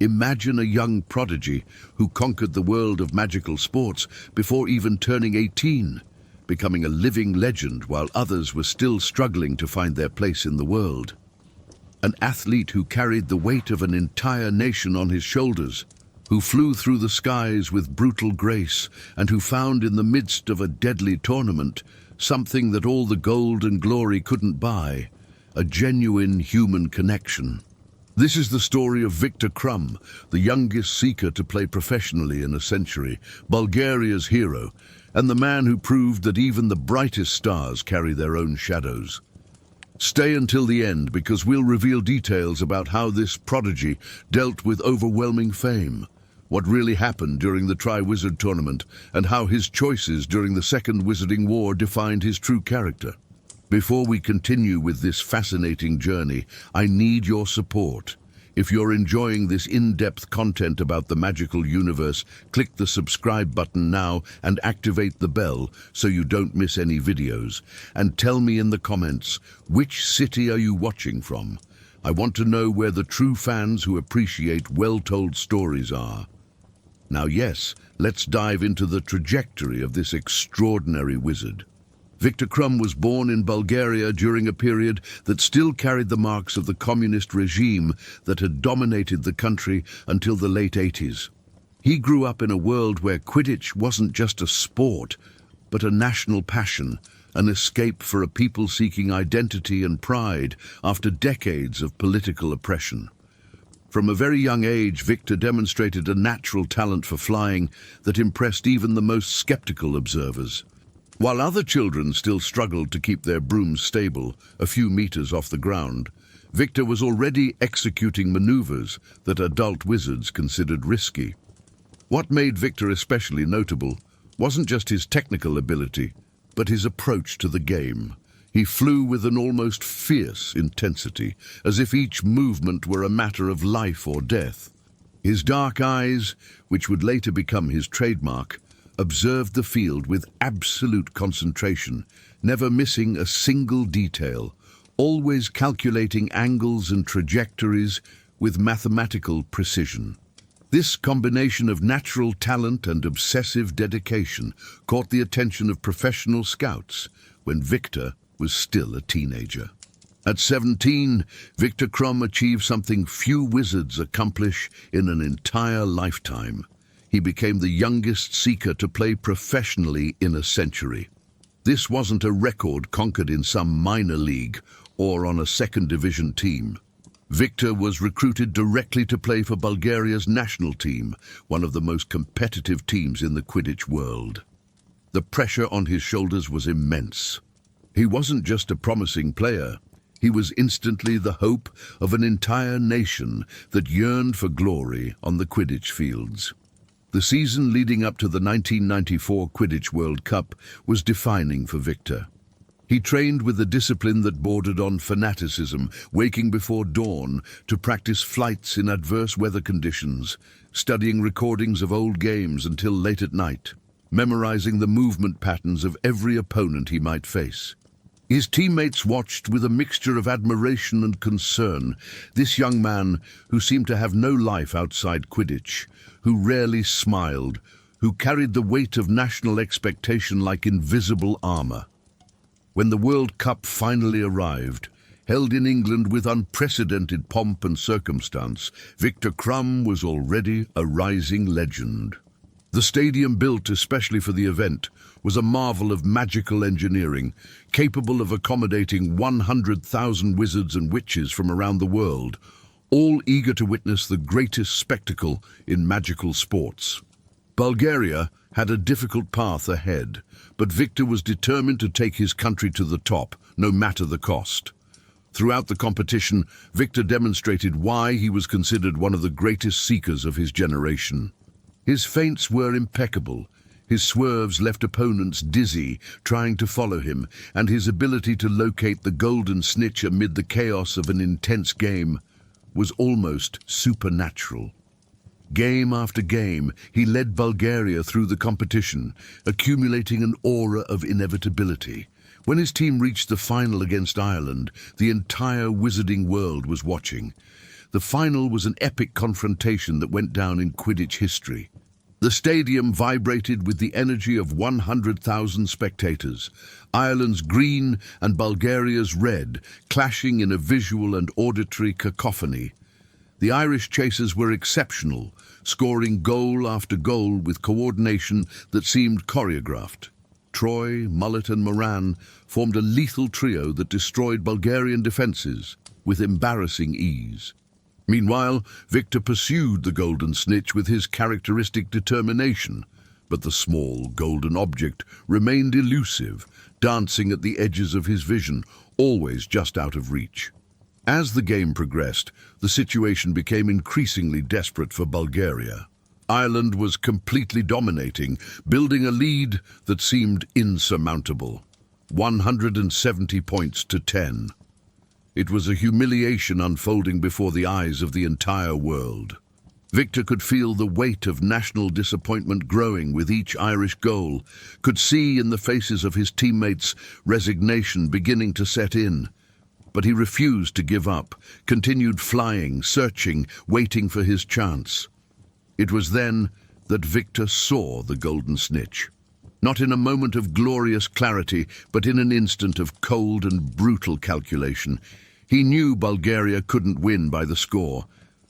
Imagine a young prodigy who conquered the world of magical sports before even turning 18, becoming a living legend while others were still struggling to find their place in the world. An athlete who carried the weight of an entire nation on his shoulders, who flew through the skies with brutal grace, and who found in the midst of a deadly tournament something that all the gold and glory couldn't buy, a genuine human connection. This is the story of Viktor Krum, the youngest seeker to play professionally in a century, Bulgaria's hero, and the man who proved that even the brightest stars carry their own shadows. Stay until the end, because we'll reveal details about how this prodigy dealt with overwhelming fame, what really happened during the Triwizard Tournament, and how his choices during the Second Wizarding War defined his true character. Before we continue with this fascinating journey, I need your support. If you're enjoying this in-depth content about the magical universe, click the subscribe button now and activate the bell so you don't miss any videos. And tell me in the comments, which city are you watching from? I want to know where the true fans who appreciate well-told stories are. Now yes, let's dive into the trajectory of this extraordinary wizard. Viktor Krum was born in Bulgaria during a period that still carried the marks of the communist regime that had dominated the country until the late 80s. He grew up in a world where Quidditch wasn't just a sport, but a national passion, an escape for a people seeking identity and pride after decades of political oppression. From a very young age, Viktor demonstrated a natural talent for flying that impressed even the most skeptical observers. While other children still struggled to keep their brooms stable a few meters off the ground, Viktor was already executing maneuvers that adult wizards considered risky. What made Viktor especially notable wasn't just his technical ability, but his approach to the game. He flew with an almost fierce intensity, as if each movement were a matter of life or death. His dark eyes, which would later become his trademark, observed the field with absolute concentration, never missing a single detail, always calculating angles and trajectories with mathematical precision. This combination of natural talent and obsessive dedication caught the attention of professional scouts when Viktor was still a teenager. At 17, Viktor Krum achieved something few wizards accomplish in an entire lifetime. He became the youngest seeker to play professionally in a century. This wasn't a record conquered in some minor league or on a second division team. Viktor was recruited directly to play for Bulgaria's national team, one of the most competitive teams in the Quidditch world. The pressure on his shoulders was immense. He wasn't just a promising player. He was instantly the hope of an entire nation that yearned for glory on the Quidditch fields. The season leading up to the 1994 Quidditch World Cup was defining for Viktor. He trained with a discipline that bordered on fanaticism, waking before dawn to practice flights in adverse weather conditions, studying recordings of old games until late at night, memorizing the movement patterns of every opponent he might face. His teammates watched with a mixture of admiration and concern. This young man, who seemed to have no life outside Quidditch, who rarely smiled, who carried the weight of national expectation like invisible armor. When the World Cup finally arrived, held in England with unprecedented pomp and circumstance, Viktor Krum was already a rising legend. The stadium, built especially for the event, was a marvel of magical engineering, capable of accommodating 100,000 wizards and witches from around the world, all eager to witness the greatest spectacle in magical sports. Bulgaria had a difficult path ahead, but Viktor was determined to take his country to the top, no matter the cost. Throughout the competition, Viktor demonstrated why he was considered one of the greatest seekers of his generation. His feints were impeccable. His swerves left opponents dizzy, trying to follow him, and his ability to locate the golden snitch amid the chaos of an intense game was almost supernatural. Game after game, he led Bulgaria through the competition, accumulating an aura of inevitability. When his team reached the final against Ireland, the entire wizarding world was watching. The final was an epic confrontation that went down in Quidditch history. The stadium vibrated with the energy of 100,000 spectators, Ireland's green and Bulgaria's red clashing in a visual and auditory cacophony. The Irish chasers were exceptional, scoring goal after goal with coordination that seemed choreographed. Troy, Mullet and Moran formed a lethal trio that destroyed Bulgarian defences with embarrassing ease. Meanwhile, Viktor pursued the golden snitch with his characteristic determination, but the small golden object remained elusive, dancing at the edges of his vision, always just out of reach. As the game progressed, the situation became increasingly desperate for Bulgaria. Ireland was completely dominating, building a lead that seemed insurmountable. 170 points to 10. It was a humiliation unfolding before the eyes of the entire world. Viktor could feel the weight of national disappointment growing with each Irish goal, could see in the faces of his teammates resignation beginning to set in. But he refused to give up, continued flying, searching, waiting for his chance. It was then that Viktor saw the golden snitch. Not in a moment of glorious clarity, but in an instant of cold and brutal calculation. He knew Bulgaria couldn't win by the score.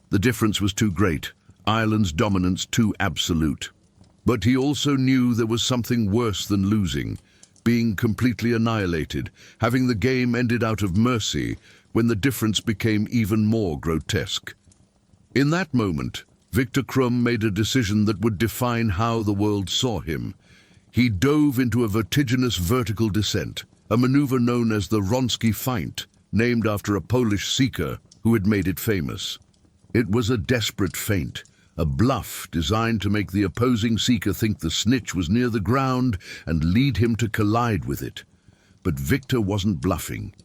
The difference was too great, Ireland's dominance too absolute. But he also knew there was something worse than losing, being completely annihilated, having the game ended out of mercy when the difference became even more grotesque. In that moment, Viktor Krum made a decision that would define how the world saw him. He dove into a vertiginous vertical descent, a maneuver known as the Wronski feint, named after a Polish seeker who had made it famous. It was a desperate feint, a bluff designed to make the opposing seeker think the snitch was near the ground and lead him to collide with it. But Viktor wasn't bluffing.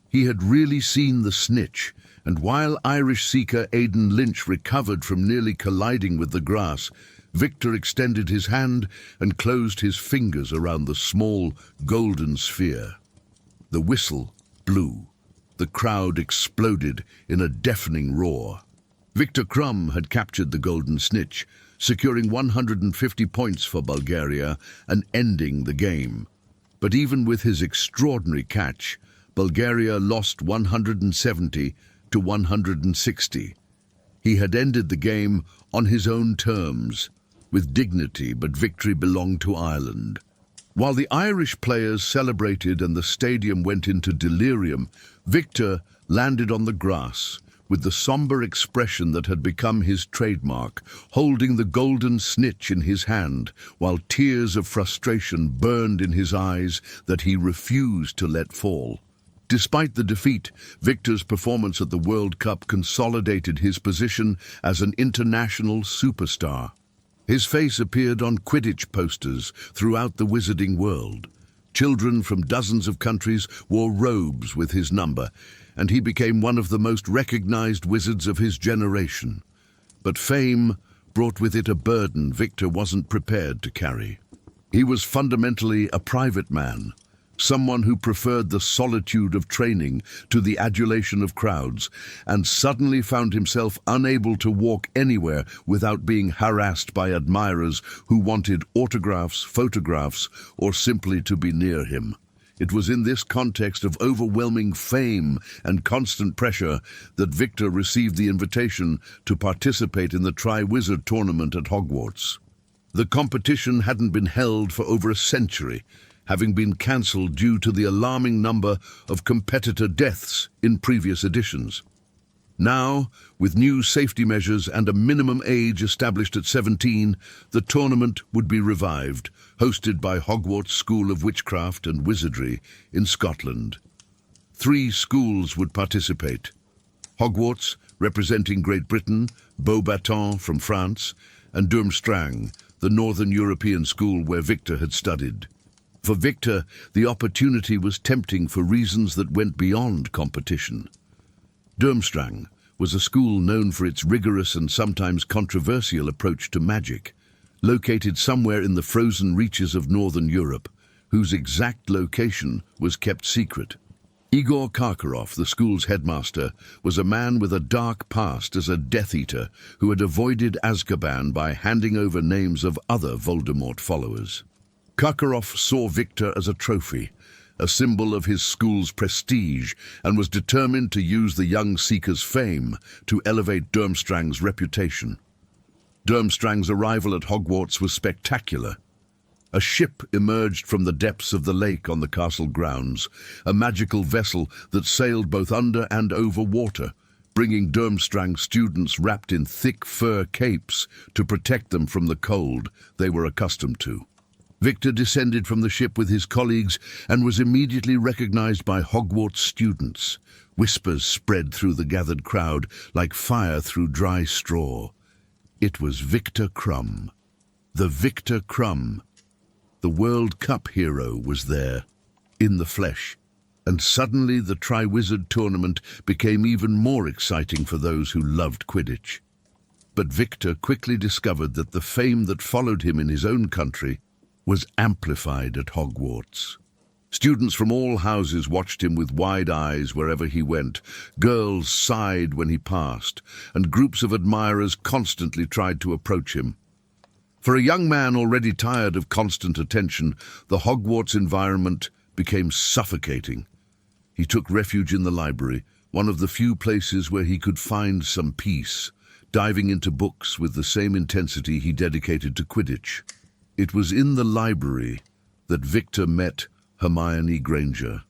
He had really seen the snitch, and while Irish seeker Aidan Lynch recovered from nearly colliding with the grass, Viktor extended his hand and closed his fingers around the small, golden sphere. The whistle blew. The crowd exploded in a deafening roar. Viktor Krum had captured the golden snitch, securing 150 points for Bulgaria and ending the game. But even with his extraordinary catch, Bulgaria lost 170 to 160. He had ended the game on his own terms, with dignity, but victory belonged to Ireland. While the Irish players celebrated and the stadium went into delirium, Viktor landed on the grass with the somber expression that had become his trademark, holding the golden snitch in his hand, while tears of frustration burned in his eyes that he refused to let fall. Despite the defeat, Viktor's performance at the World Cup consolidated his position as an international superstar. His face appeared on Quidditch posters throughout the wizarding world. Children from dozens of countries wore robes with his number, and he became one of the most recognized wizards of his generation. But fame brought with it a burden Viktor wasn't prepared to carry. He was fundamentally a private man, someone who preferred the solitude of training to the adulation of crowds, and suddenly found himself unable to walk anywhere without being harassed by admirers who wanted autographs, photographs, or simply to be near him. It was in this context of overwhelming fame and constant pressure that Viktor received the invitation to participate in the Triwizard Tournament at Hogwarts. The competition hadn't been held for over a century, having been cancelled due to the alarming number of competitor deaths in previous editions. Now, with new safety measures and a minimum age established at 17, the tournament would be revived, hosted by Hogwarts School of Witchcraft and Wizardry in Scotland. 3 schools would participate. Hogwarts, representing Great Britain, Beauxbatons from France, and Durmstrang, the Northern European school where Viktor had studied. For Viktor, the opportunity was tempting for reasons that went beyond competition. Durmstrang was a school known for its rigorous and sometimes controversial approach to magic, located somewhere in the frozen reaches of Northern Europe, whose exact location was kept secret. Igor Karkaroff, the school's headmaster, was a man with a dark past as a Death Eater who had avoided Azkaban by handing over names of other Voldemort followers. Karkaroff saw Viktor as a trophy, a symbol of his school's prestige, and was determined to use the young Seeker's fame to elevate Durmstrang's reputation. Durmstrang's arrival at Hogwarts was spectacular. A ship emerged from the depths of the lake on the castle grounds, a magical vessel that sailed both under and over water, bringing Durmstrang students wrapped in thick fur capes to protect them from the cold they were accustomed to. Viktor descended from the ship with his colleagues and was immediately recognized by Hogwarts students. Whispers spread through the gathered crowd like fire through dry straw. It was Viktor Krum. The Viktor Krum. The World Cup hero was there, in the flesh, and suddenly the Triwizard Tournament became even more exciting for those who loved Quidditch. But Viktor quickly discovered that the fame that followed him in his own country was amplified at Hogwarts. Students from all houses watched him with wide eyes wherever he went. Girls sighed when he passed, and groups of admirers constantly tried to approach him. For a young man already tired of constant attention, the Hogwarts environment became suffocating. He took refuge in the library, one of the few places where he could find some peace, diving into books with the same intensity he dedicated to Quidditch. It was in the library that Viktor met Hermione Granger.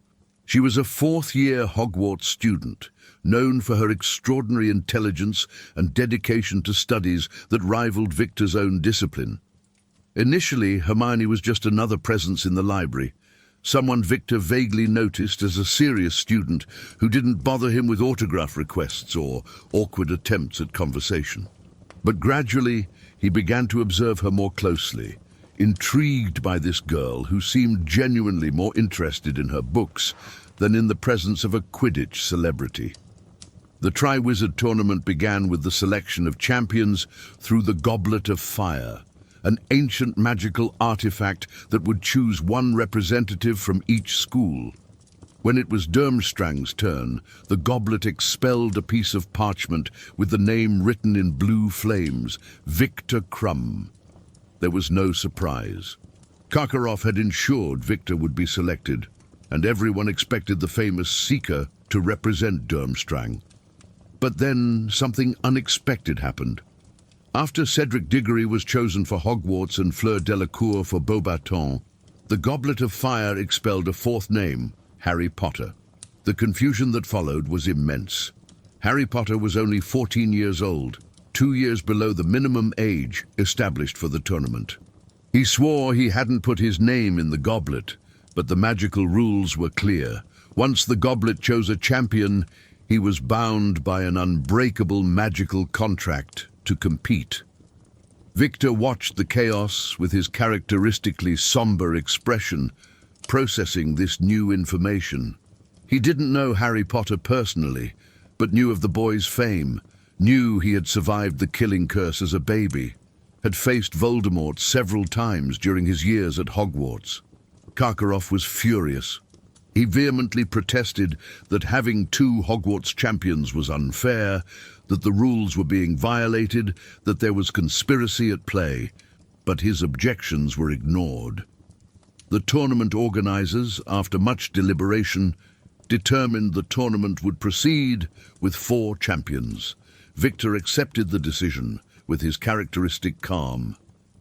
She was a fourth-year Hogwarts student, known for her extraordinary intelligence and dedication to studies that rivaled Viktor's own discipline. Initially, Hermione was just another presence in the library, someone Viktor vaguely noticed as a serious student who didn't bother him with autograph requests or awkward attempts at conversation. But gradually, he began to observe her more closely, intrigued by this girl who seemed genuinely more interested in her books than in the presence of a Quidditch celebrity. The Triwizard Tournament began with the selection of champions through the Goblet of Fire, an ancient magical artifact that would choose one representative from each school. When it was Durmstrang's turn, the goblet expelled a piece of parchment with the name written in blue flames, Viktor Krum. There was no surprise. Karkaroff had ensured Viktor would be selected, and everyone expected the famous Seeker to represent Durmstrang. But then something unexpected happened. After Cedric Diggory was chosen for Hogwarts and Fleur Delacour for Beauxbatons, the Goblet of Fire expelled a fourth name, Harry Potter. The confusion that followed was immense. Harry Potter was only 14 years old, 2 years below the minimum age established for the tournament. He swore he hadn't put his name in the goblet, but the magical rules were clear. Once the goblet chose a champion, he was bound by an unbreakable magical contract to compete. Viktor watched the chaos with his characteristically somber expression, processing this new information. He didn't know Harry Potter personally, but knew of the boy's fame, knew he had survived the killing curse as a baby, had faced Voldemort several times during his years at Hogwarts. Karkaroff was furious. He vehemently protested that having 2 Hogwarts champions was unfair, that the rules were being violated, that there was conspiracy at play, but his objections were ignored. The tournament organizers, after much deliberation, determined the tournament would proceed with 4 champions. Viktor accepted the decision with his characteristic calm,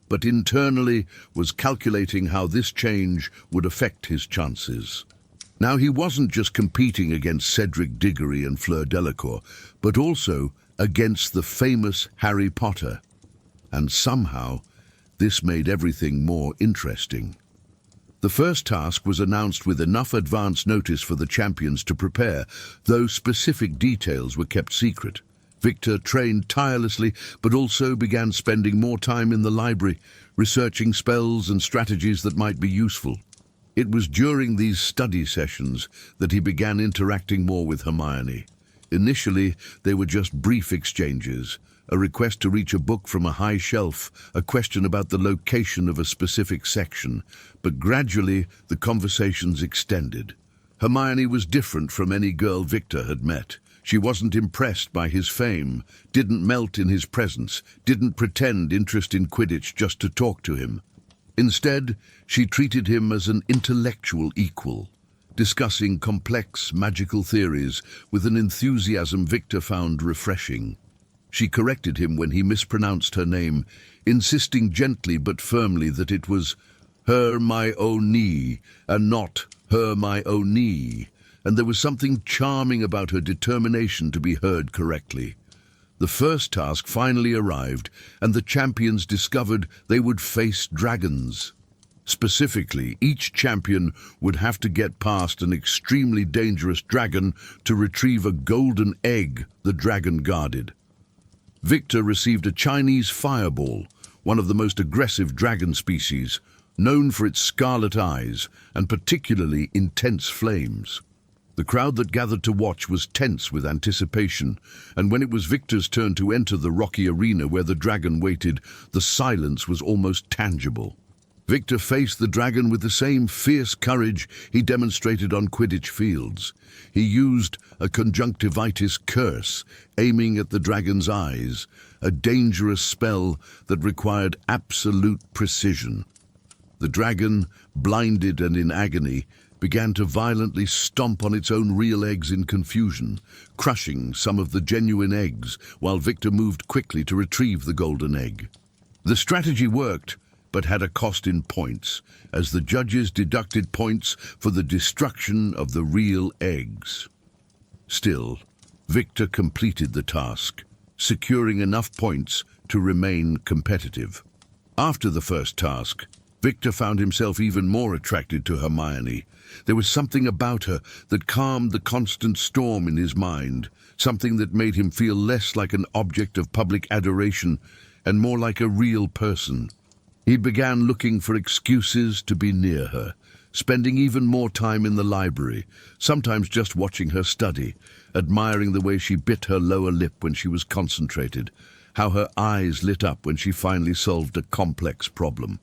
but internally was calculating how this change would affect his chances. Now he wasn't just competing against Cedric Diggory and Fleur Delacour, but also against the famous Harry Potter. And somehow, this made everything more interesting. The first task was announced with enough advance notice for the champions to prepare, though specific details were kept secret. Viktor trained tirelessly, but also began spending more time in the library, researching spells and strategies that might be useful. It was during these study sessions that he began interacting more with Hermione. Initially, they were just brief exchanges, a request to reach a book from a high shelf, a question about the location of a specific section, but gradually the conversations extended. Hermione was different from any girl Viktor had met. She wasn't impressed by his fame, didn't melt in his presence, didn't pretend interest in Quidditch just to talk to him. Instead, she treated him as an intellectual equal, discussing complex magical theories with an enthusiasm Viktor found refreshing. She corrected him when he mispronounced her name, insisting gently but firmly that it was Hermione and not Hermione, and there was something charming about her determination to be heard correctly. The first task finally arrived, and the champions discovered they would face dragons. Specifically, each champion would have to get past an extremely dangerous dragon to retrieve a golden egg the dragon guarded. Viktor received a Chinese fireball, one of the most aggressive dragon species, known for its scarlet eyes and particularly intense flames. The crowd that gathered to watch was tense with anticipation, and when it was Viktor's turn to enter the rocky arena where the dragon waited, the silence was almost tangible. Viktor faced the dragon with the same fierce courage he demonstrated on Quidditch fields. He used a conjunctivitis curse, aiming at the dragon's eyes, a dangerous spell that required absolute precision. The dragon, blinded and in agony, began to violently stomp on its own real eggs in confusion, crushing some of the genuine eggs while Viktor moved quickly to retrieve the golden egg. The strategy worked, but had a cost in points, as the judges deducted points for the destruction of the real eggs. Still, Viktor completed the task, securing enough points to remain competitive. After the first task, Viktor found himself even more attracted to Hermione. There was something about her that calmed the constant storm in his mind, something that made him feel less like an object of public adoration and more like a real person. He began looking for excuses to be near her, spending even more time in the library, sometimes just watching her study, admiring the way she bit her lower lip when she was concentrated, how her eyes lit up when she finally solved a complex problem.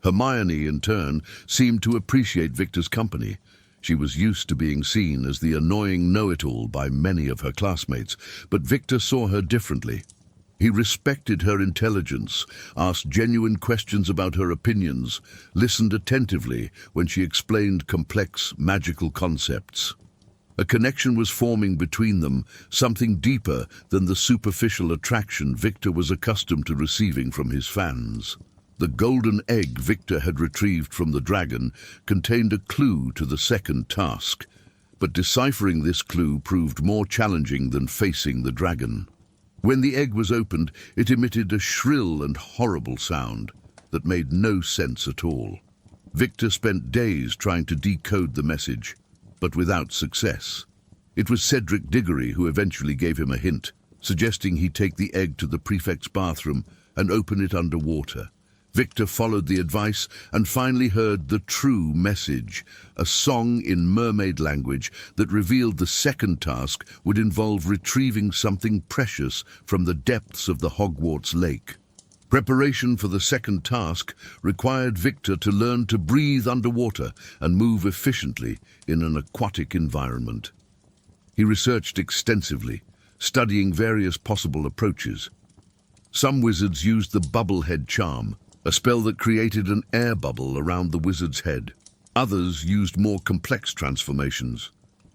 Hermione, in turn, seemed to appreciate Viktor's company. She was used to being seen as the annoying know-it-all by many of her classmates, but Viktor saw her differently. He respected her intelligence, asked genuine questions about her opinions, listened attentively when she explained complex magical concepts. A connection was forming between them, something deeper than the superficial attraction Viktor was accustomed to receiving from his fans. The golden egg Viktor had retrieved from the dragon contained a clue to the second task, but deciphering this clue proved more challenging than facing the dragon. When the egg was opened, it emitted a shrill and horrible sound that made no sense at all. Viktor spent days trying to decode the message, but without success. It was Cedric Diggory who eventually gave him a hint, suggesting he take the egg to the prefect's bathroom and open it underwater. Viktor followed the advice and finally heard the true message, a song in mermaid language that revealed the second task would involve retrieving something precious from the depths of the Hogwarts lake. Preparation for the second task required Viktor to learn to breathe underwater and move efficiently in an aquatic environment. He researched extensively, studying various possible approaches. Some wizards used the bubblehead charm, a spell that created an air bubble around the wizard's head. Others used more complex transformations.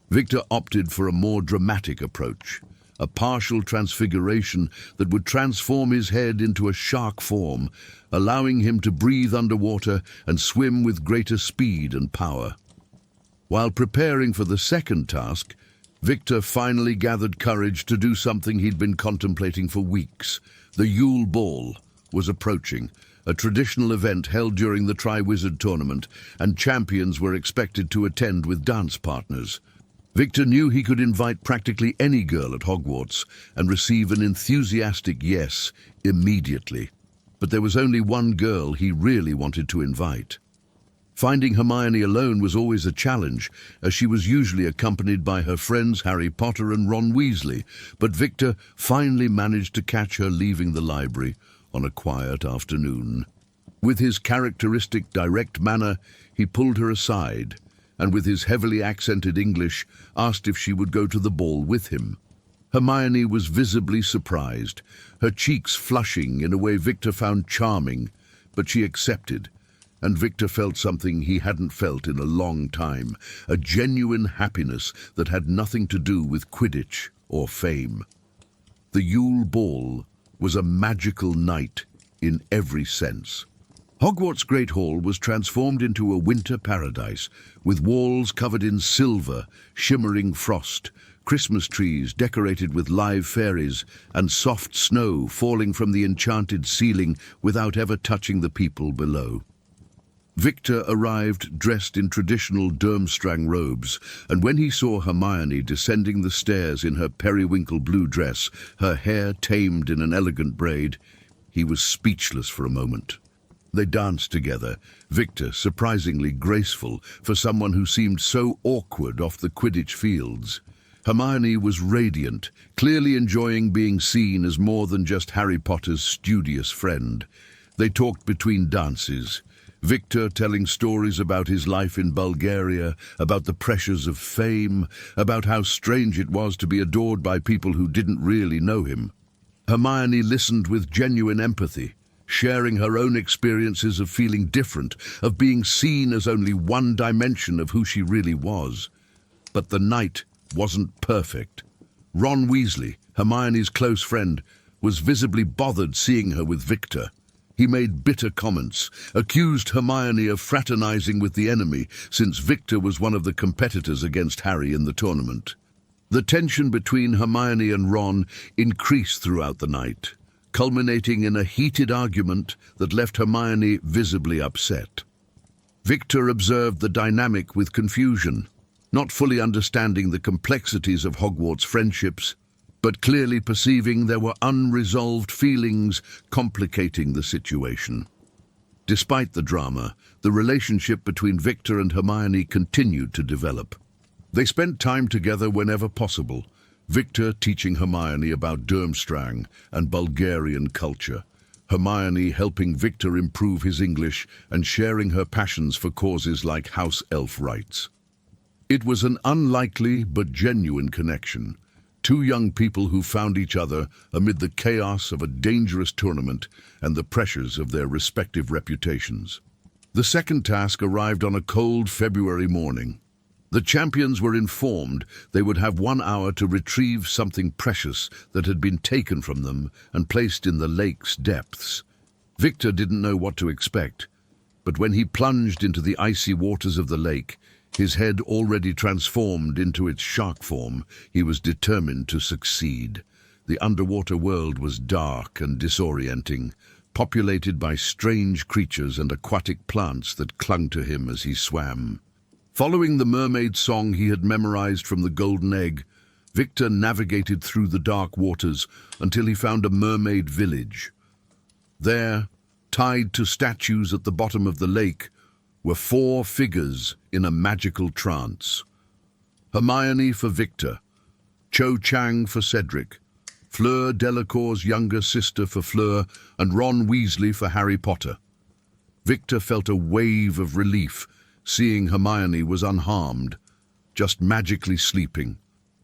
Viktor opted for a more dramatic approach, a partial transfiguration that would transform his head into a shark form, allowing him to breathe underwater and swim with greater speed and power. While preparing for the second task, Viktor finally gathered courage to do something he'd been contemplating for weeks. The Yule Ball was approaching, a traditional event held during the Triwizard Tournament, and champions were expected to attend with dance partners. Viktor knew he could invite practically any girl at Hogwarts and receive an enthusiastic yes immediately. But there was only one girl he really wanted to invite. Finding Hermione alone was always a challenge, as she was usually accompanied by her friends Harry Potter and Ron Weasley, but Viktor finally managed to catch her leaving the library on a quiet afternoon. With his characteristic direct manner, he pulled her aside, and with his heavily accented English, asked if she would go to the ball with him. Hermione was visibly surprised, her cheeks flushing in a way Viktor found charming, but she accepted, and Viktor felt something he hadn't felt in a long time, a genuine happiness that had nothing to do with Quidditch or fame. The Yule Ball was a magical night in every sense. Hogwarts' Great Hall was transformed into a winter paradise, with walls covered in silver, shimmering frost, Christmas trees decorated with live fairies, and soft snow falling from the enchanted ceiling without ever touching the people below. Viktor arrived dressed in traditional Durmstrang robes, and when he saw Hermione descending the stairs in her periwinkle blue dress, her hair tamed in an elegant braid, he was speechless for a moment. They danced together, Viktor surprisingly graceful for someone who seemed so awkward off the Quidditch fields. Hermione was radiant, clearly enjoying being seen as more than just Harry Potter's studious friend. They talked between dances, Viktor telling stories about his life in Bulgaria, about the pressures of fame, about how strange it was to be adored by people who didn't really know him. Hermione listened with genuine empathy, sharing her own experiences of feeling different, of being seen as only one dimension of who she really was. But the night wasn't perfect. Ron Weasley, Hermione's close friend, was visibly bothered seeing her with Viktor. He made bitter comments, accused Hermione of fraternizing with the enemy, since Viktor was one of the competitors against Harry in the tournament. The tension between Hermione and Ron increased throughout the night, culminating in a heated argument that left Hermione visibly upset. Viktor observed the dynamic with confusion, not fully understanding the complexities of Hogwarts friendships, but clearly perceiving there were unresolved feelings complicating the situation. Despite the drama, the relationship between Viktor and Hermione continued to develop. They spent time together whenever possible, Viktor teaching Hermione about Durmstrang and Bulgarian culture, Hermione helping Viktor improve his English and sharing her passions for causes like house elf rights. It was an unlikely but genuine connection. Two young people who found each other amid the chaos of a dangerous tournament and the pressures of their respective reputations. The second task arrived on a cold February morning. The champions were informed they would have 1 hour to retrieve something precious that had been taken from them and placed in the lake's depths. Viktor didn't know what to expect, but when he plunged into the icy waters of the lake, his head already transformed into its shark form, he was determined to succeed. The underwater world was dark and disorienting, populated by strange creatures and aquatic plants that clung to him as he swam. Following the mermaid song he had memorized from the Golden Egg, Viktor navigated through the dark waters until he found a mermaid village. There, tied to statues at the bottom of the lake, were 4 figures in a magical trance. Hermione for Viktor, Cho Chang for Cedric, Fleur Delacour's younger sister for Fleur, and Ron Weasley for Harry Potter. Viktor felt a wave of relief, seeing Hermione was unharmed, just magically sleeping.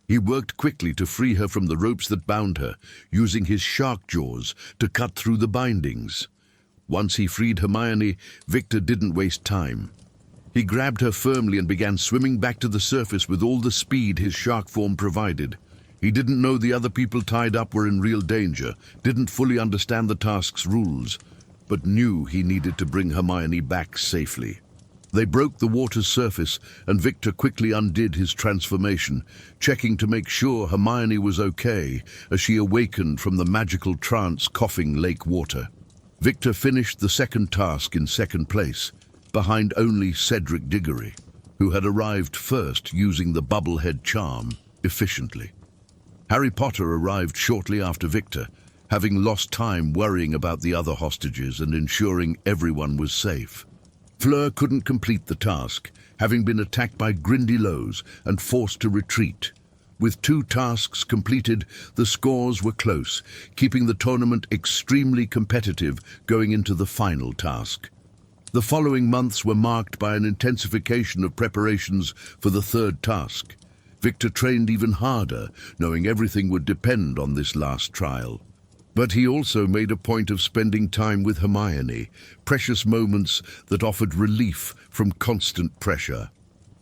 He worked quickly to free her from the ropes that bound her, using his shark jaws to cut through the bindings. Once he freed Hermione, Viktor didn't waste time. He grabbed her firmly and began swimming back to the surface with all the speed his shark form provided. He didn't know the other people tied up were in real danger, didn't fully understand the task's rules, but knew he needed to bring Hermione back safely. They broke the water's surface, and Viktor quickly undid his transformation, checking to make sure Hermione was okay as she awakened from the magical trance coughing lake water. Viktor finished the second task in second place, behind only Cedric Diggory, who had arrived first using the bubblehead charm efficiently. Harry Potter arrived shortly after Viktor, having lost time worrying about the other hostages and ensuring everyone was safe. Fleur couldn't complete the task, having been attacked by Grindylows and forced to retreat. With 2 tasks completed, the scores were close, keeping the tournament extremely competitive going into the final task. The following months were marked by an intensification of preparations for the third task. Viktor trained even harder, knowing everything would depend on this last trial. But he also made a point of spending time with Hermione, precious moments that offered relief from constant pressure.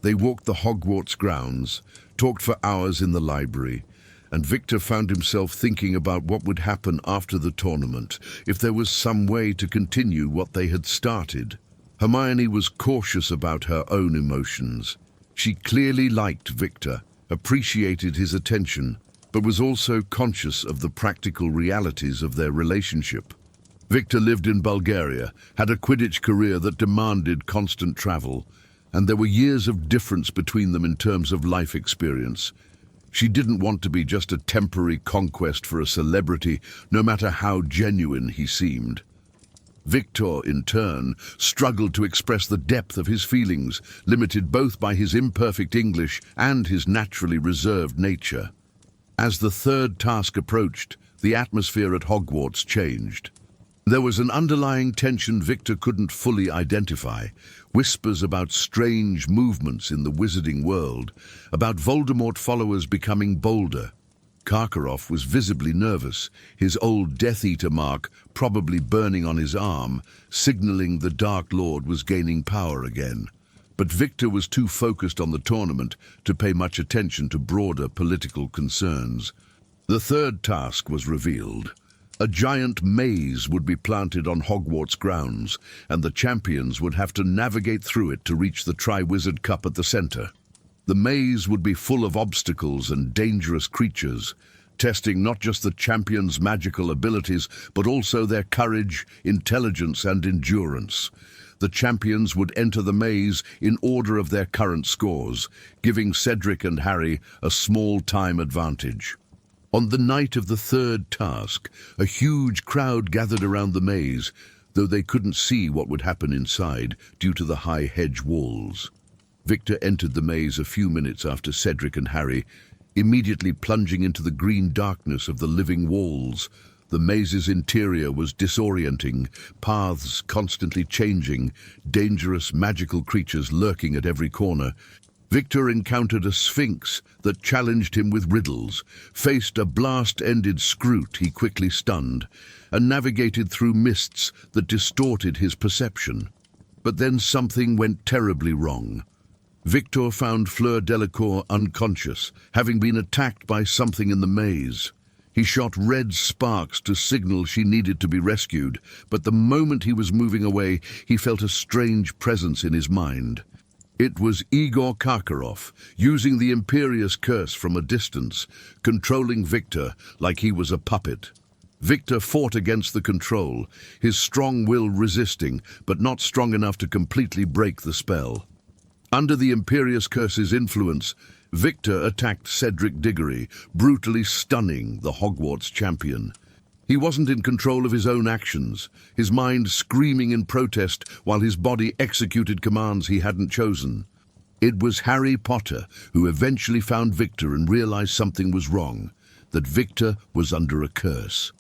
They walked the Hogwarts grounds, talked for hours in the library, and Viktor found himself thinking about what would happen after the tournament, if there was some way to continue what they had started. Hermione was cautious about her own emotions. She clearly liked Viktor, appreciated his attention, but was also conscious of the practical realities of their relationship. Viktor lived in Bulgaria, had a Quidditch career that demanded constant travel, and there were years of difference between them in terms of life experience. She didn't want to be just a temporary conquest for a celebrity, no matter how genuine he seemed. Viktor, in turn, struggled to express the depth of his feelings, limited both by his imperfect English and his naturally reserved nature. As the third task approached, the atmosphere at Hogwarts changed. There was an underlying tension Viktor couldn't fully identify, whispers about strange movements in the wizarding world, about Voldemort followers becoming bolder. Karkaroff was visibly nervous, his old Death Eater mark probably burning on his arm, signaling the Dark Lord was gaining power again. But Viktor was too focused on the tournament to pay much attention to broader political concerns. The third task was revealed. A giant maze would be planted on Hogwarts grounds, and the champions would have to navigate through it to reach the Triwizard Cup at the center. The maze would be full of obstacles and dangerous creatures, testing not just the champions' magical abilities, but also their courage, intelligence, and endurance. The champions would enter the maze in order of their current scores, giving Cedric and Harry a small time advantage. On the night of the third task, a huge crowd gathered around the maze, though they couldn't see what would happen inside due to the high hedge walls. Viktor entered the maze a few minutes after Cedric and Harry, immediately plunging into the green darkness of the living walls. The maze's interior was disorienting, paths constantly changing, dangerous magical creatures lurking at every corner. Viktor encountered a sphinx that challenged him with riddles, faced a blast-ended Scroot he quickly stunned, and navigated through mists that distorted his perception. But then something went terribly wrong. Viktor found Fleur Delacour unconscious, having been attacked by something in the maze. He shot red sparks to signal she needed to be rescued, but the moment he was moving away, he felt a strange presence in his mind. It was Igor Karkaroff, using the Imperious Curse from a distance, controlling Viktor like he was a puppet. Viktor fought against the control, his strong will resisting, but not strong enough to completely break the spell. Under the Imperious Curse's influence, Viktor attacked Cedric Diggory, brutally stunning the Hogwarts champion. He wasn't in control of his own actions, his mind screaming in protest while his body executed commands he hadn't chosen. It was Harry Potter who eventually found Viktor and realized something was wrong, that Viktor was under a curse.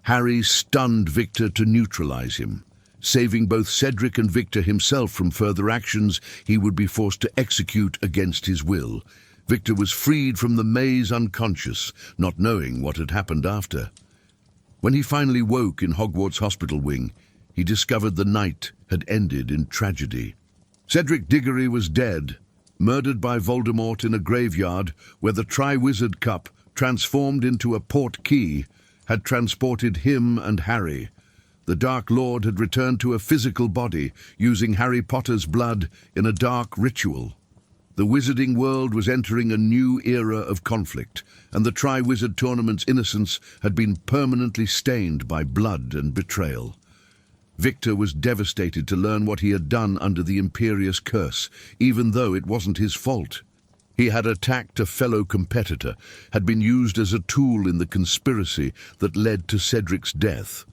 Harry stunned Viktor to neutralize him. Saving both Cedric and Viktor himself from further actions he would be forced to execute against his will. Viktor was freed from the maze unconscious, not knowing what had happened after. When he finally woke in Hogwarts Hospital Wing, he discovered the night had ended in tragedy. Cedric Diggory was dead, murdered by Voldemort in a graveyard where the Triwizard Cup, transformed into a port key, had transported him and Harry. The Dark Lord had returned to a physical body, using Harry Potter's blood in a dark ritual. The wizarding world was entering a new era of conflict, and the Triwizard Tournament's innocence had been permanently stained by blood and betrayal. Viktor was devastated to learn what he had done under the Imperious Curse, even though it wasn't his fault. He had attacked a fellow competitor, had been used as a tool in the conspiracy that led to Cedric's death.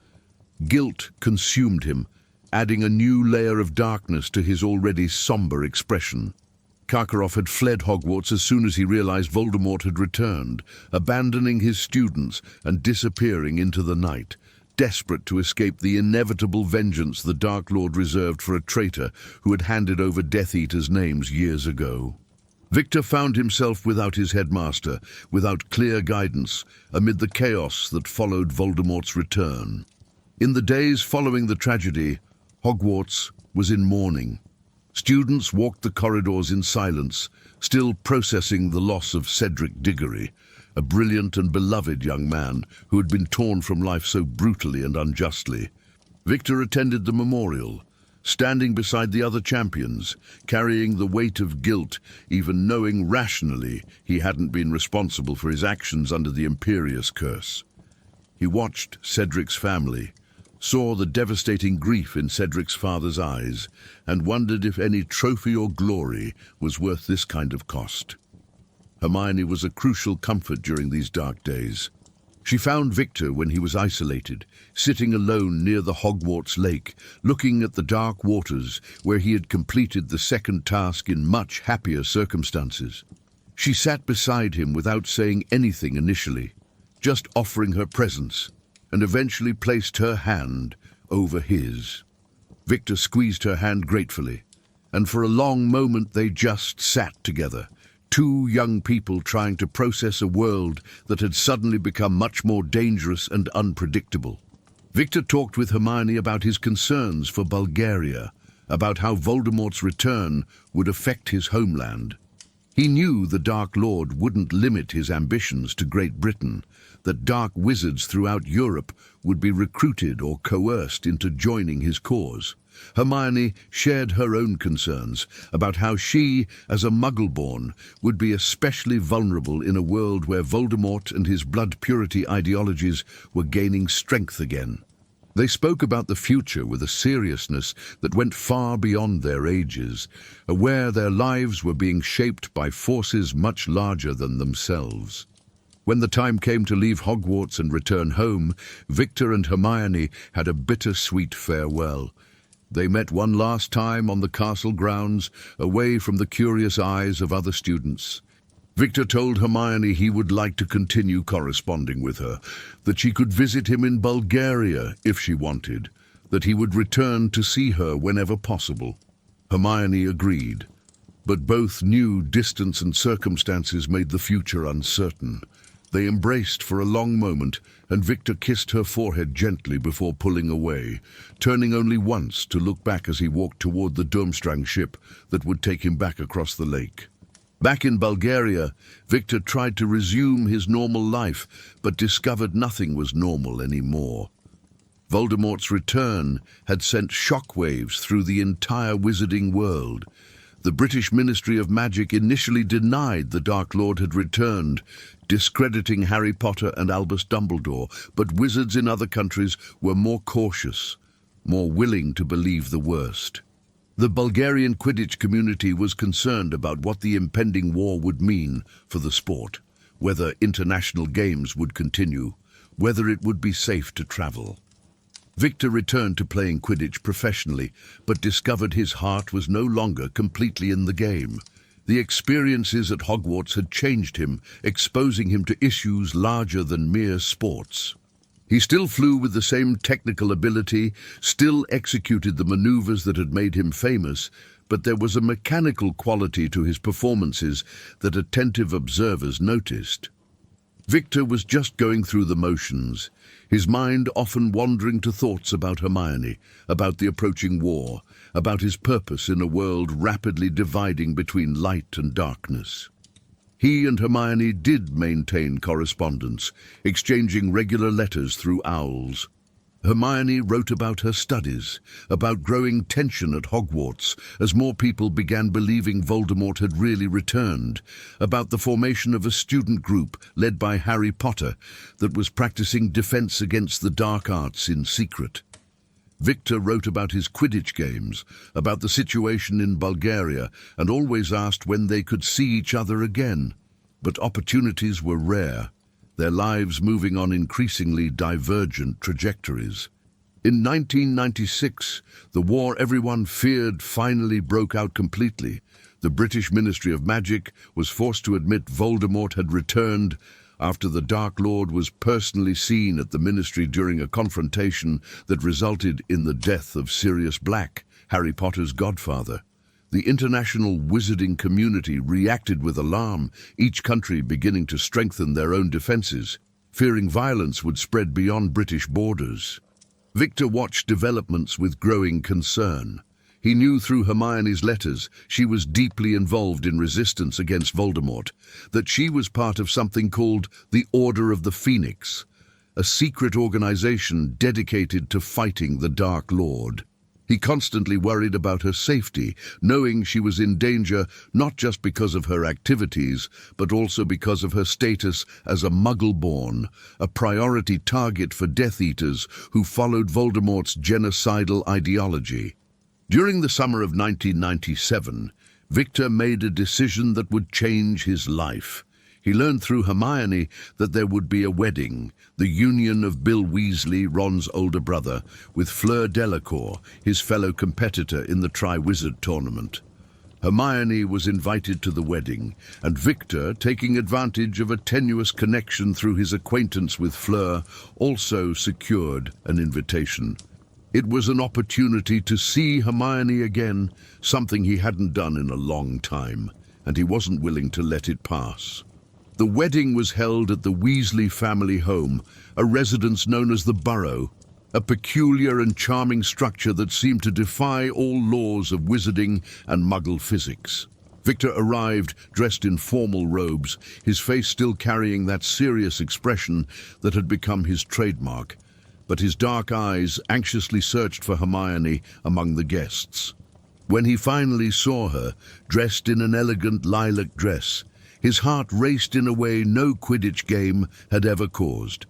Guilt consumed him, adding a new layer of darkness to his already somber expression. Karkaroff had fled Hogwarts as soon as he realized Voldemort had returned, abandoning his students and disappearing into the night, desperate to escape the inevitable vengeance the Dark Lord reserved for a traitor who had handed over Death Eaters' names years ago. Viktor found himself without his headmaster, without clear guidance, amid the chaos that followed Voldemort's return. In the days following the tragedy, Hogwarts was in mourning. Students walked the corridors in silence, still processing the loss of Cedric Diggory, a brilliant and beloved young man who had been torn from life so brutally and unjustly. Viktor attended the memorial, standing beside the other champions, carrying the weight of guilt, even knowing rationally he hadn't been responsible for his actions under the Imperius curse. He watched Cedric's family, saw the devastating grief in Cedric's father's eyes, and wondered if any trophy or glory was worth this kind of cost. Hermione was a crucial comfort during these dark days. She found Viktor when he was isolated, sitting alone near the Hogwarts lake, looking at the dark waters where he had completed the second task in much happier circumstances. She sat beside him without saying anything initially, just offering her presence, and eventually placed her hand over his. Viktor squeezed her hand gratefully, and for a long moment they just sat together, two young people trying to process a world that had suddenly become much more dangerous and unpredictable. Viktor talked with Hermione about his concerns for Bulgaria, about how Voldemort's return would affect his homeland. He knew the Dark Lord wouldn't limit his ambitions to Great Britain, that dark wizards throughout Europe would be recruited or coerced into joining his cause. Hermione shared her own concerns about how she, as a Muggle-born, would be especially vulnerable in a world where Voldemort and his blood purity ideologies were gaining strength again. They spoke about the future with a seriousness that went far beyond their ages, aware their lives were being shaped by forces much larger than themselves. When the time came to leave Hogwarts and return home, Viktor and Hermione had a bittersweet farewell. They met one last time on the castle grounds, away from the curious eyes of other students. Viktor told Hermione he would like to continue corresponding with her, that she could visit him in Bulgaria if she wanted, that he would return to see her whenever possible. Hermione agreed, but both knew distance and circumstances made the future uncertain. They embraced for a long moment, and Viktor kissed her forehead gently before pulling away, turning only once to look back as he walked toward the Durmstrang ship that would take him back across the lake. Back in Bulgaria, Viktor tried to resume his normal life, but discovered nothing was normal anymore. Voldemort's return had sent shockwaves through the entire wizarding world. The British Ministry of Magic initially denied the Dark Lord had returned, discrediting Harry Potter and Albus Dumbledore, but wizards in other countries were more cautious, more willing to believe the worst. The Bulgarian Quidditch community was concerned about what the impending war would mean for the sport, whether international games would continue, whether it would be safe to travel. Viktor returned to playing Quidditch professionally, but discovered his heart was no longer completely in the game. The experiences at Hogwarts had changed him, exposing him to issues larger than mere sports. He still flew with the same technical ability, still executed the maneuvers that had made him famous, but there was a mechanical quality to his performances that attentive observers noticed. Viktor was just going through the motions, his mind often wandering to thoughts about Hermione, about the approaching war, about his purpose in a world rapidly dividing between light and darkness. He and Hermione did maintain correspondence, exchanging regular letters through owls. Hermione wrote about her studies, about growing tension at Hogwarts as more people began believing Voldemort had really returned, about the formation of a student group led by Harry Potter that was practicing defense against the dark arts in secret. Viktor wrote about his Quidditch games, about the situation in Bulgaria, and always asked when they could see each other again. But opportunities were rare, their lives moving on increasingly divergent trajectories. In 1996, the war everyone feared finally broke out completely. The British Ministry of Magic was forced to admit Voldemort had returned, after the Dark Lord was personally seen at the Ministry during a confrontation that resulted in the death of Sirius Black, Harry Potter's godfather. The international wizarding community reacted with alarm, each country beginning to strengthen their own defenses, fearing violence would spread beyond British borders. Viktor watched developments with growing concern. He knew through Hermione's letters she was deeply involved in resistance against Voldemort, that she was part of something called the Order of the Phoenix, a secret organization dedicated to fighting the Dark Lord. He constantly worried about her safety, knowing she was in danger not just because of her activities, but also because of her status as a Muggle-born, a priority target for Death Eaters who followed Voldemort's genocidal ideology. During the summer of 1997, Viktor made a decision that would change his life. He learned through Hermione that there would be a wedding, the union of Bill Weasley, Ron's older brother, with Fleur Delacour, his fellow competitor in the Triwizard Tournament. Hermione was invited to the wedding, and Viktor, taking advantage of a tenuous connection through his acquaintance with Fleur, also secured an invitation. It was an opportunity to see Hermione again, something he hadn't done in a long time, and he wasn't willing to let it pass. The wedding was held at the Weasley family home, a residence known as the Burrow, a peculiar and charming structure that seemed to defy all laws of wizarding and Muggle physics. Viktor arrived dressed in formal robes, his face still carrying that serious expression that had become his trademark, but his dark eyes anxiously searched for Hermione among the guests. When he finally saw her, dressed in an elegant lilac dress, his heart raced in a way no Quidditch game had ever caused.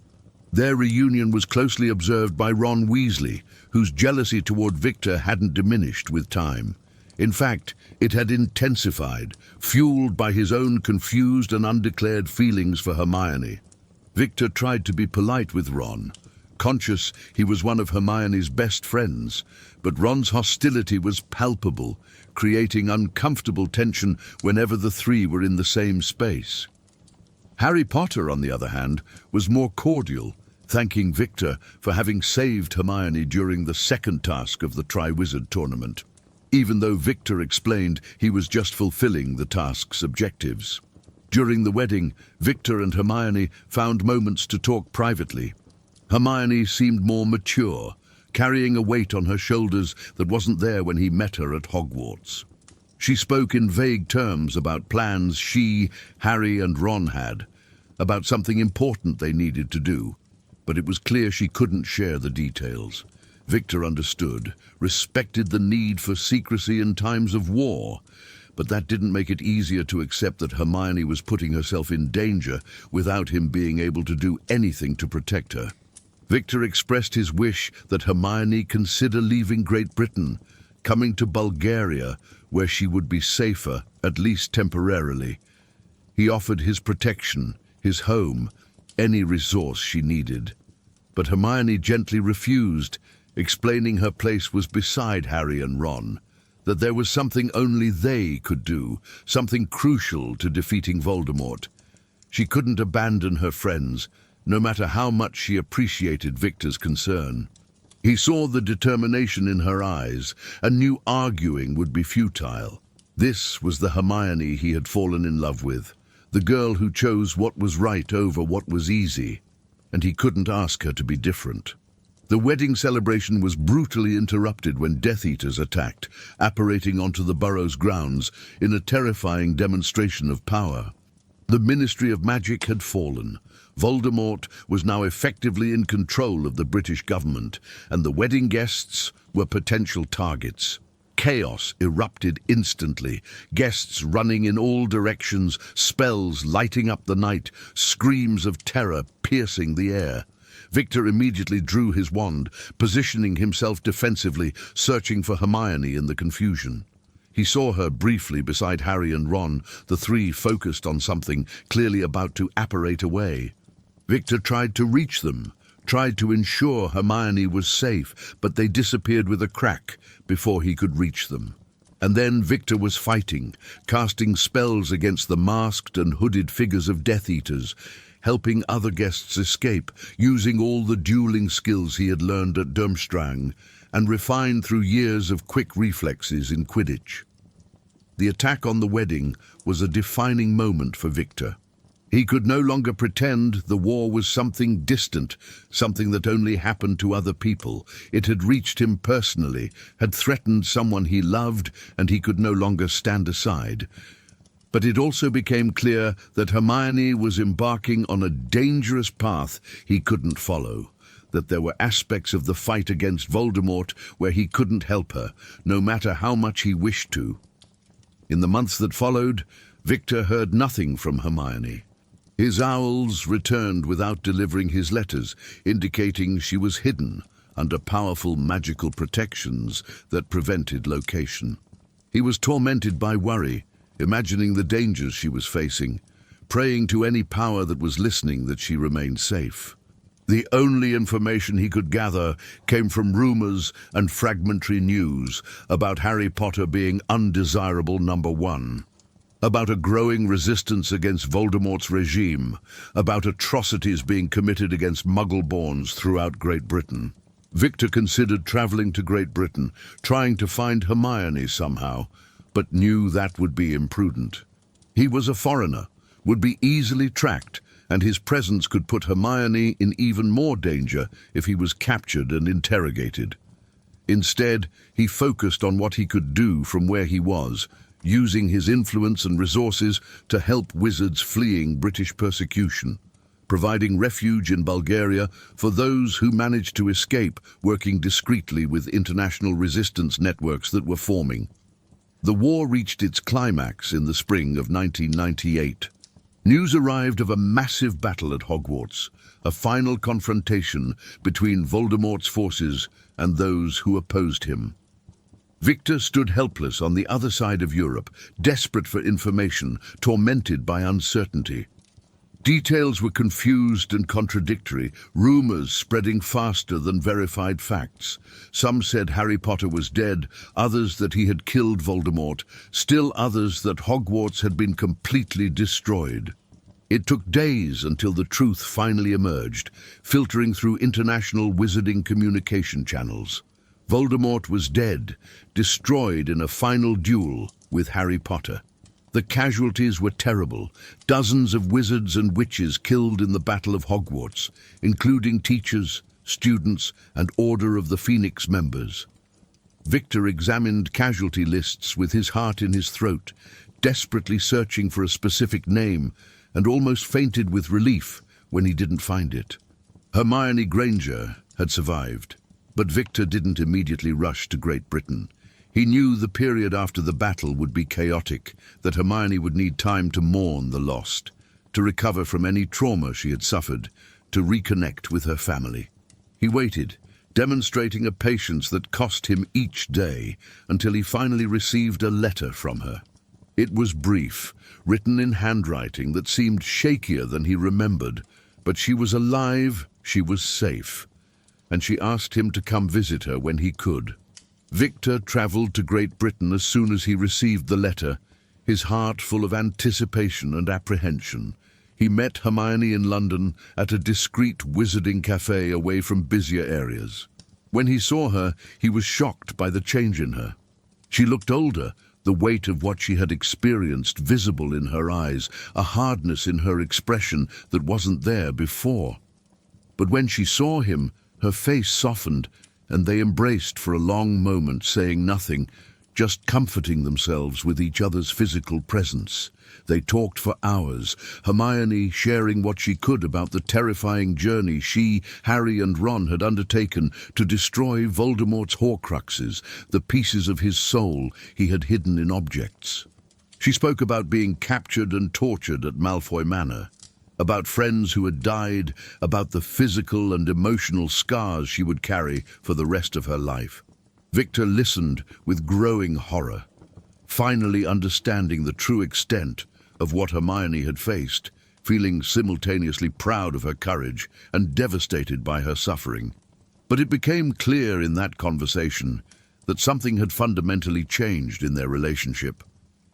Their reunion was closely observed by Ron Weasley, whose jealousy toward Viktor hadn't diminished with time. In fact, it had intensified, fueled by his own confused and undeclared feelings for Hermione. Viktor tried to be polite with Ron, conscious he was one of Hermione's best friends, but Ron's hostility was palpable, creating uncomfortable tension whenever the three were in the same space. Harry Potter, on the other hand, was more cordial, thanking Viktor for having saved Hermione during the second task of the Triwizard Tournament, even though Viktor explained he was just fulfilling the task's objectives. During the wedding, Viktor and Hermione found moments to talk privately. Hermione seemed more mature, carrying a weight on her shoulders that wasn't there when he met her at Hogwarts. She spoke in vague terms about plans she, Harry, and Ron had, about something important they needed to do, but it was clear she couldn't share the details. Viktor understood, respected the need for secrecy in times of war, but that didn't make it easier to accept that Hermione was putting herself in danger without him being able to do anything to protect her. Viktor expressed his wish that Hermione consider leaving Great Britain, coming to Bulgaria, where she would be safer, at least temporarily. He offered his protection, his home, any resource she needed. But Hermione gently refused, explaining her place was beside Harry and Ron, that there was something only they could do, something crucial to defeating Voldemort. She couldn't abandon her friends, no matter how much she appreciated Viktor's concern. He saw the determination in her eyes, and knew arguing would be futile. This was the Hermione he had fallen in love with, the girl who chose what was right over what was easy, and he couldn't ask her to be different. The wedding celebration was brutally interrupted when Death Eaters attacked, apparating onto the Burrow's grounds in a terrifying demonstration of power. The Ministry of Magic had fallen. Voldemort was now effectively in control of the British government, and the wedding guests were potential targets. Chaos erupted instantly, guests running in all directions, spells lighting up the night, screams of terror piercing the air. Viktor immediately drew his wand, positioning himself defensively, searching for Hermione in the confusion. He saw her briefly beside Harry and Ron, the three focused on something, clearly about to apparate away. Viktor tried to reach them, tried to ensure Hermione was safe, but they disappeared with a crack before he could reach them. And then Viktor was fighting, casting spells against the masked and hooded figures of Death Eaters. helping other guests escape, using all the dueling skills he had learned at Durmstrang and refined through years of quick reflexes in Quidditch. The attack on the wedding was a defining moment for Viktor. He could no longer pretend the war was something distant, something that only happened to other people. It had reached him personally, had threatened someone he loved, and he could no longer stand aside. But it also became clear that Hermione was embarking on a dangerous path he couldn't follow, that there were aspects of the fight against Voldemort where he couldn't help her, no matter how much he wished to. In the months that followed, Viktor heard nothing from Hermione. His owls returned without delivering his letters, indicating she was hidden under powerful magical protections that prevented location. He was tormented by worry, imagining the dangers she was facing, praying to any power that was listening that she remained safe. The only information he could gather came from rumors and fragmentary news about Harry Potter being undesirable number one, about a growing resistance against Voldemort's regime, about atrocities being committed against Muggle-borns throughout Great Britain. Viktor considered traveling to Great Britain, trying to find Hermione somehow, but knew that would be imprudent. He was a foreigner, would be easily tracked, and his presence could put Hermione in even more danger if he was captured and interrogated. Instead, he focused on what he could do from where he was, using his influence and resources to help wizards fleeing British persecution, providing refuge in Bulgaria for those who managed to escape, working discreetly with international resistance networks that were forming. The war reached its climax in the spring of 1998. News arrived of a massive battle at Hogwarts, a final confrontation between Voldemort's forces and those who opposed him. Viktor stood helpless on the other side of Europe, desperate for information, tormented by uncertainty. Details were confused and contradictory, rumors spreading faster than verified facts. Some said Harry Potter was dead, others that he had killed Voldemort, still others that Hogwarts had been completely destroyed. It took days until the truth finally emerged, filtering through international wizarding communication channels. Voldemort was dead, destroyed in a final duel with Harry Potter. The casualties were terrible. Dozens of wizards and witches killed in the Battle of Hogwarts, including teachers, students, and Order of the Phoenix members. Viktor examined casualty lists with his heart in his throat, desperately searching for a specific name, and almost fainted with relief when he didn't find it. Hermione Granger had survived. But Viktor didn't immediately rush to Great Britain. He knew the period after the battle would be chaotic, that Hermione would need time to mourn the lost, to recover from any trauma she had suffered, to reconnect with her family. He waited, demonstrating a patience that cost him each day, until he finally received a letter from her. It was brief, written in handwriting that seemed shakier than he remembered, but she was alive, she was safe, and she asked him to come visit her when he could. Viktor traveled to Great Britain as soon as he received the letter, his heart full of anticipation and apprehension. He met Hermione in London at a discreet wizarding cafe away from busier areas. When he saw her, he was shocked by the change in her. She looked older, the weight of what she had experienced visible in her eyes, a hardness in her expression that wasn't there before. But when she saw him, her face softened, and they embraced for a long moment, saying nothing, just comforting themselves with each other's physical presence. They talked for hours, Hermione sharing what she could about the terrifying journey she, Harry and Ron had undertaken to destroy Voldemort's Horcruxes, the pieces of his soul he had hidden in objects. She spoke about being captured and tortured at Malfoy Manor, about friends who had died, about the physical and emotional scars she would carry for the rest of her life. Viktor listened with growing horror, finally understanding the true extent of what Hermione had faced, feeling simultaneously proud of her courage and devastated by her suffering. But it became clear in that conversation that something had fundamentally changed in their relationship.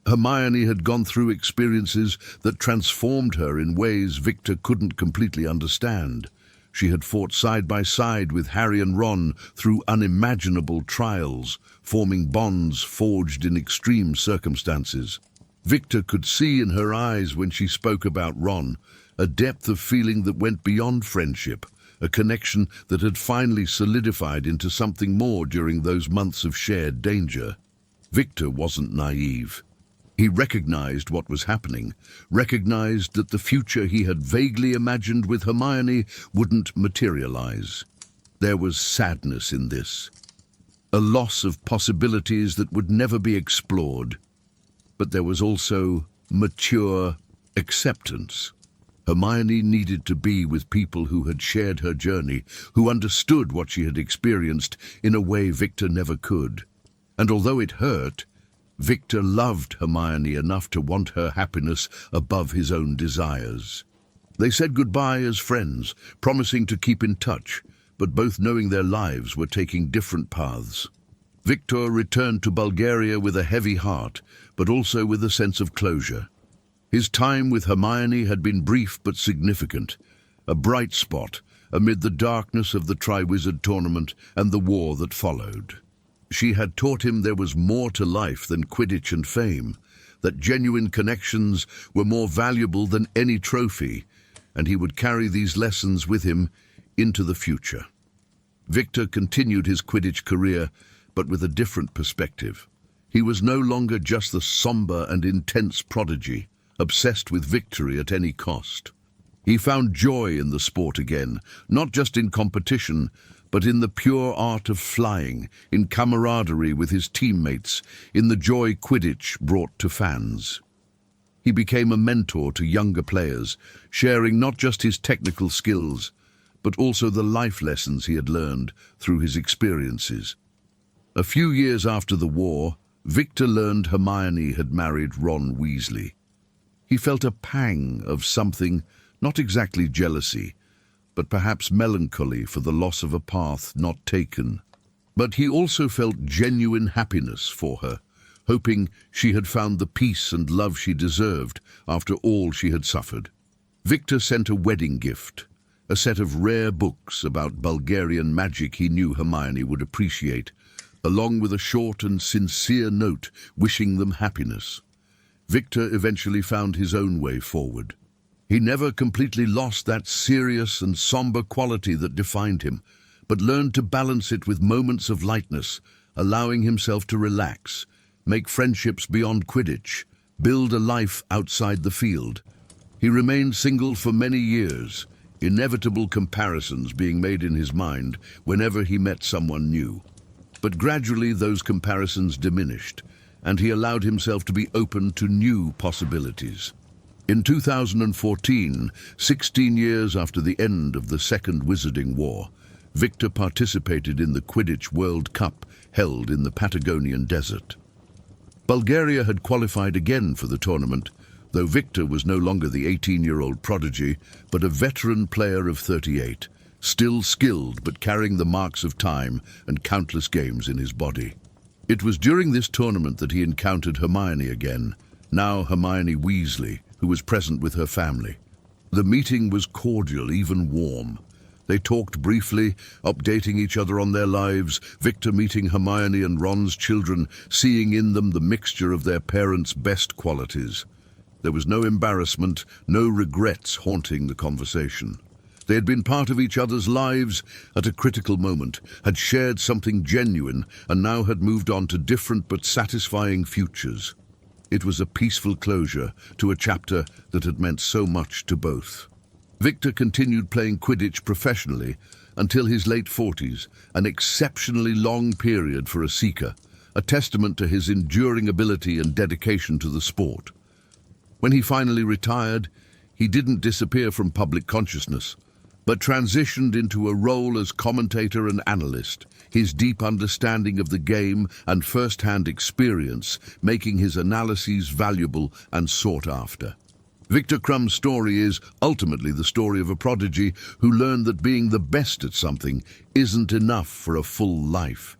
Hermione had gone through experiences that transformed her in ways Viktor couldn't completely understand. She had fought side by side with Harry and Ron through unimaginable trials, forming bonds forged in extreme circumstances. Viktor could see in her eyes when she spoke about Ron a depth of feeling that went beyond friendship, a connection that had finally solidified into something more during those months of shared danger. Viktor wasn't naive. He recognized what was happening, recognized that the future he had vaguely imagined with Hermione wouldn't materialize. There was sadness in this, a loss of possibilities that would never be explored. But there was also mature acceptance. Hermione needed to be with people who had shared her journey, who understood what she had experienced in a way Viktor never could. And although it hurt, Viktor loved Hermione enough to want her happiness above his own desires. They said goodbye as friends, promising to keep in touch, but both knowing their lives were taking different paths. Viktor returned to Bulgaria with a heavy heart, but also with a sense of closure. His time with Hermione had been brief but significant, a bright spot amid the darkness of the Triwizard Tournament and the war that followed. She had taught him there was more to life than Quidditch and fame, that genuine connections were more valuable than any trophy, and he would carry these lessons with him into the future. Viktor continued his Quidditch career, but with a different perspective. He was no longer just the somber and intense prodigy, obsessed with victory at any cost. He found joy in the sport again, not just in competition, but in the pure art of flying, in camaraderie with his teammates, in the joy Quidditch brought to fans. He became a mentor to younger players, sharing not just his technical skills, but also the life lessons he had learned through his experiences. A few years after the war, Viktor learned Hermione had married Ron Weasley. He felt a pang of something, not exactly jealousy, but perhaps melancholy for the loss of a path not taken. But he also felt genuine happiness for her, hoping she had found the peace and love she deserved after all she had suffered. Viktor sent a wedding gift, a set of rare books about Bulgarian magic he knew Hermione would appreciate, along with a short and sincere note wishing them happiness. Viktor eventually found his own way forward. He never completely lost that serious and somber quality that defined him, but learned to balance it with moments of lightness, allowing himself to relax, make friendships beyond Quidditch, build a life outside the field. He remained single for many years, inevitable comparisons being made in his mind whenever he met someone new. But gradually those comparisons diminished, and he allowed himself to be open to new possibilities. In 2014, 16 years after the end of the Second Wizarding War, Viktor participated in the Quidditch World Cup held in the Patagonian desert. Bulgaria had qualified again for the tournament, though Viktor was no longer the 18-year-old prodigy, but a veteran player of 38, still skilled but carrying the marks of time and countless games in his body. It was during this tournament that he encountered Hermione again, now Hermione Weasley, who was present with her family. The meeting was cordial, even warm. They talked briefly, updating each other on their lives, Viktor meeting Hermione and Ron's children, seeing in them the mixture of their parents' best qualities. There was no embarrassment, no regrets haunting the conversation. They had been part of each other's lives at a critical moment, had shared something genuine, and now had moved on to different but satisfying futures. It was a peaceful closure to a chapter that had meant so much to both. Viktor continued playing Quidditch professionally until his late 40s, an exceptionally long period for a Seeker, a testament to his enduring ability and dedication to the sport. When he finally retired, he didn't disappear from public consciousness, but transitioned into a role as commentator and analyst, his deep understanding of the game and first-hand experience making his analyses valuable and sought after. Viktor Krum's story is ultimately the story of a prodigy who learned that being the best at something isn't enough for a full life.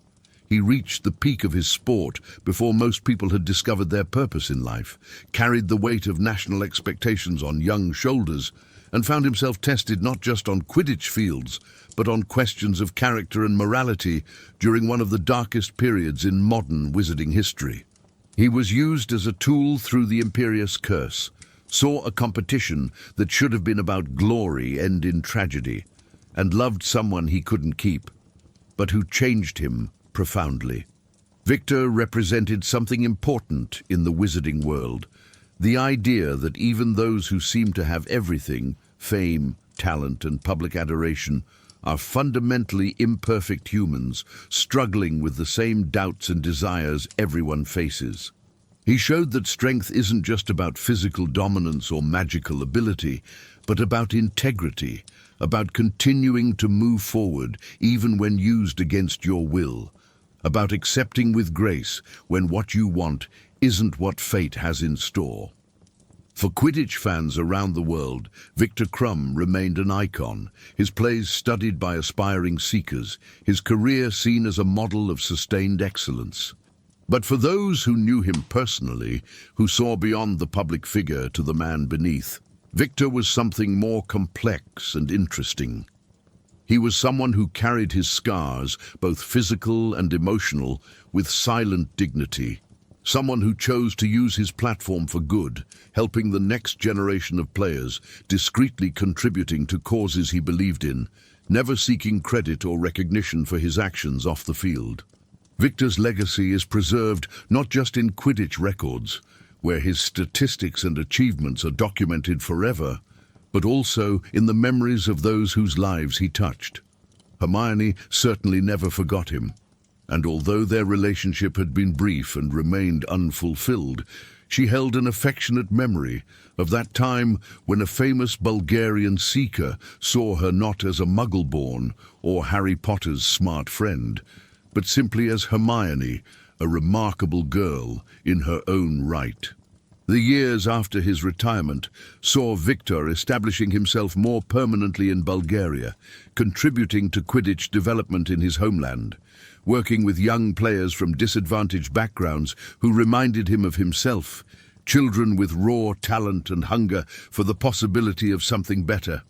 He reached the peak of his sport before most people had discovered their purpose in life, carried the weight of national expectations on young shoulders, and found himself tested not just on Quidditch fields, but on questions of character and morality during one of the darkest periods in modern wizarding history. He was used as a tool through the Imperious Curse, saw a competition that should have been about glory end in tragedy, and loved someone he couldn't keep, but who changed him profoundly. Viktor represented something important in the wizarding world, the idea that even those who seem to have everything, fame, talent, and public adoration, are fundamentally imperfect humans, struggling with the same doubts and desires everyone faces. He showed that strength isn't just about physical dominance or magical ability, but about integrity, about continuing to move forward even when used against your will, about accepting with grace when what you want isn't what fate has in store. For Quidditch fans around the world, Viktor Krum remained an icon, his plays studied by aspiring seekers, his career seen as a model of sustained excellence. But for those who knew him personally, who saw beyond the public figure to the man beneath, Viktor was something more complex and interesting. He was someone who carried his scars, both physical and emotional, with silent dignity. Someone who chose to use his platform for good, helping the next generation of players, discreetly contributing to causes he believed in, never seeking credit or recognition for his actions off the field. Viktor's legacy is preserved not just in Quidditch records, where his statistics and achievements are documented forever, but also in the memories of those whose lives he touched. Hermione certainly never forgot him, and although their relationship had been brief and remained unfulfilled, she held an affectionate memory of that time when a famous Bulgarian Seeker saw her not as a Muggle-born or Harry Potter's smart friend, but simply as Hermione, a remarkable girl in her own right. The years after his retirement saw Viktor establishing himself more permanently in Bulgaria, contributing to Quidditch development in his homeland, working with young players from disadvantaged backgrounds who reminded him of himself, children with raw talent and hunger for the possibility of something better.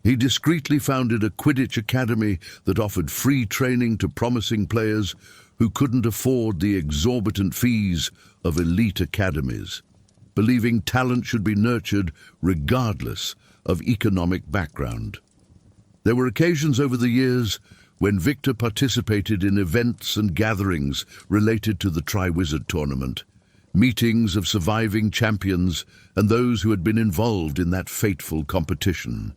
He discreetly founded a Quidditch academy that offered free training to promising players who couldn't afford the exorbitant fees of elite academies, believing talent should be nurtured regardless of economic background. There were occasions over the years when Viktor participated in events and gatherings related to the Triwizard Tournament, meetings of surviving champions and those who had been involved in that fateful competition.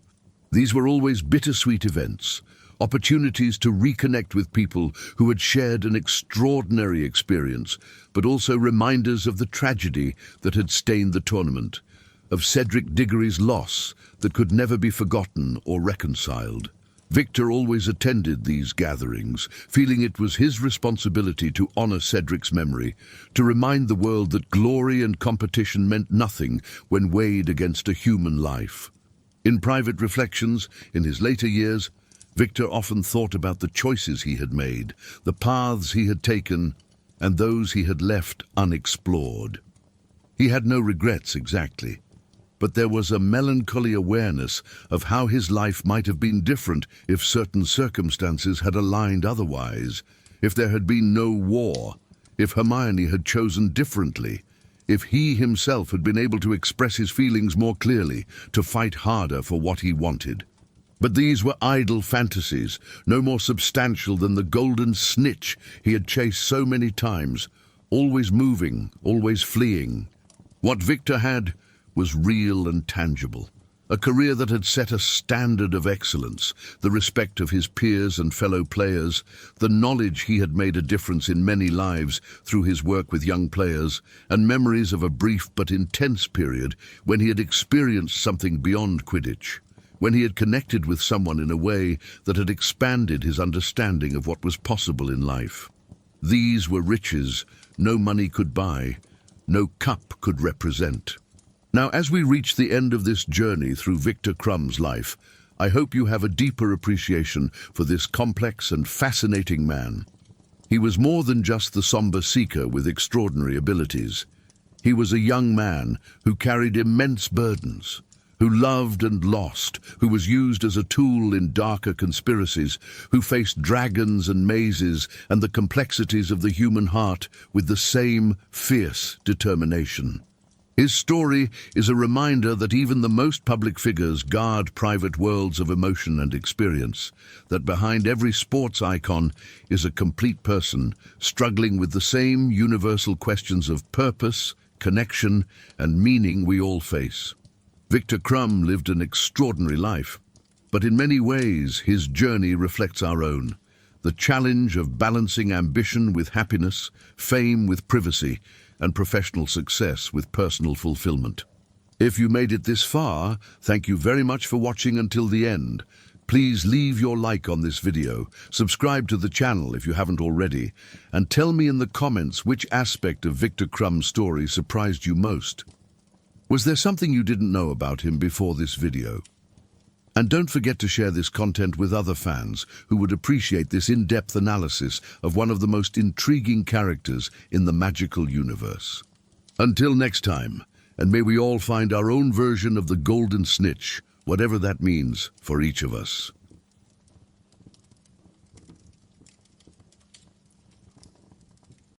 These were always bittersweet events, opportunities to reconnect with people who had shared an extraordinary experience, but also reminders of the tragedy that had stained the tournament, of Cedric Diggory's loss that could never be forgotten or reconciled. Viktor always attended these gatherings, feeling it was his responsibility to honor Cedric's memory, to remind the world that glory and competition meant nothing when weighed against a human life. In private reflections, in his later years, Viktor often thought about the choices he had made, the paths he had taken, and those he had left unexplored. He had no regrets exactly, but there was a melancholy awareness of how his life might have been different if certain circumstances had aligned otherwise, if there had been no war, if Hermione had chosen differently, if he himself had been able to express his feelings more clearly, to fight harder for what he wanted. But these were idle fantasies, no more substantial than the golden snitch he had chased so many times, always moving, always fleeing. What Viktor had was real and tangible. A career that had set a standard of excellence, the respect of his peers and fellow players, the knowledge he had made a difference in many lives through his work with young players, and memories of a brief but intense period when he had experienced something beyond Quidditch, when he had connected with someone in a way that had expanded his understanding of what was possible in life. These were riches no money could buy, no cup could represent. Now, as we reach the end of this journey through Viktor Krum's life, I hope you have a deeper appreciation for this complex and fascinating man. He was more than just the somber seeker with extraordinary abilities. He was a young man who carried immense burdens, who loved and lost, who was used as a tool in darker conspiracies, who faced dragons and mazes and the complexities of the human heart with the same fierce determination. His story is a reminder that even the most public figures guard private worlds of emotion and experience, that behind every sports icon is a complete person struggling with the same universal questions of purpose, connection, and meaning we all face. Viktor Krum lived an extraordinary life, but in many ways his journey reflects our own. The challenge of balancing ambition with happiness, fame with privacy, and professional success with personal fulfillment. If you made it this far, thank you very much for watching until the end. Please leave your like on this video, subscribe to the channel if you haven't already, and tell me in the comments which aspect of Viktor Krum's story surprised you most. Was there something you didn't know about him before this video? And don't forget to share this content with other fans who would appreciate this in-depth analysis of one of the most intriguing characters in the magical universe. Until next time, and may we all find our own version of the golden snitch, whatever that means for each of us.